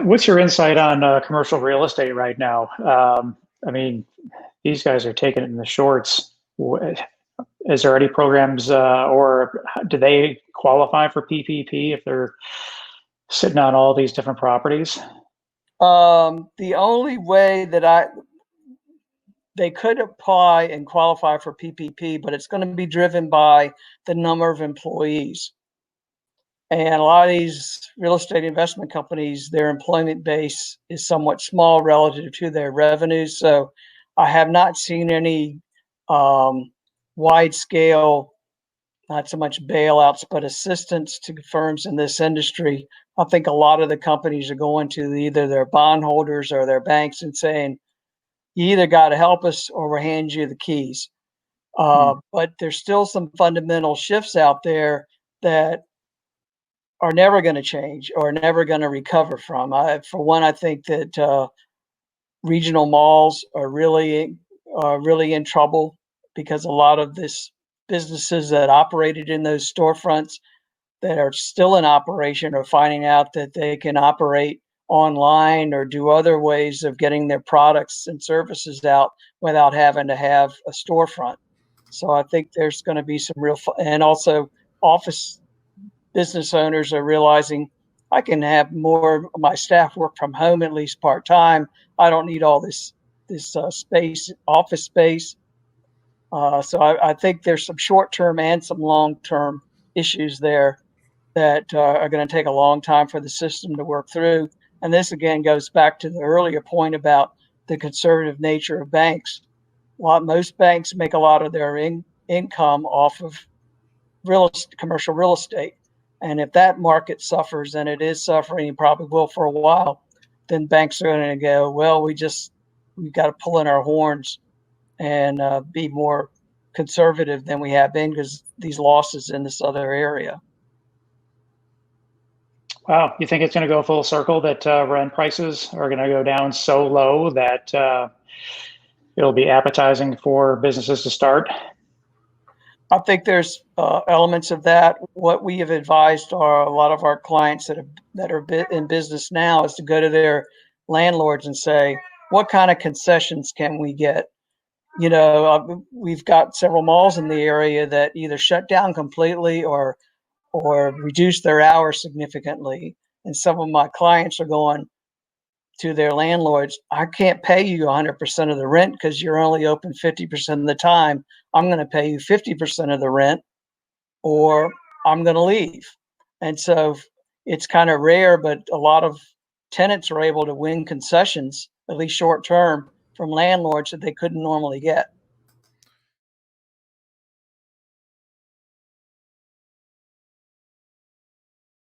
What's your insight on commercial real estate right now? I mean, these guys are taking it in the shorts. Is there any programs, or do they qualify for PPP if they're sitting on all these different properties? The only way that they could apply and qualify for PPP, but it's going to be driven by the number of employees. And a lot of these real estate investment companies, their employment base is somewhat small relative to their revenues. So I have not seen any wide scale, not so much bailouts, but assistance to firms in this industry. I think a lot of the companies are going to either their bondholders or their banks and saying, you either got to help us or we'll hand you the keys. But there's still some fundamental shifts out there that are never going to change or never going to recover from. For one, I think that regional malls are really in trouble because a lot of this businesses that operated in those storefronts that are still in operation are finding out that they can operate online or do other ways of getting their products and services out without having to have a storefront. So I think there's going to be some real, and also office business owners are realizing I can have more of my staff work from home at least part time. I don't need all this space, office space. So I think there's some short term and some long term issues there that are going to take a long time for the system to work through. And this again goes back to the earlier point about the conservative nature of banks. Most banks make a lot of their income off of commercial real estate. And if that market suffers, and it is suffering, and probably will for a while, then banks are going to go, well, we've got to pull in our horns and be more conservative than we have been because these losses in this other area. Wow, you think it's going to go full circle that rent prices are going to go down so low that it'll be appetizing for businesses to start? I think there's elements of that. What we have advised are a lot of our clients that are in business now is to go to their landlords and say, what kind of concessions can we get? We've got several malls in the area that either shut down completely or reduce their hours significantly. And some of my clients are going to their landlords, I can't pay you 100% of the rent because you're only open 50% of the time. I'm going to pay you 50% of the rent or I'm going to leave. And so it's kind of rare, but a lot of tenants are able to win concessions, at least short term, from landlords that they couldn't normally get.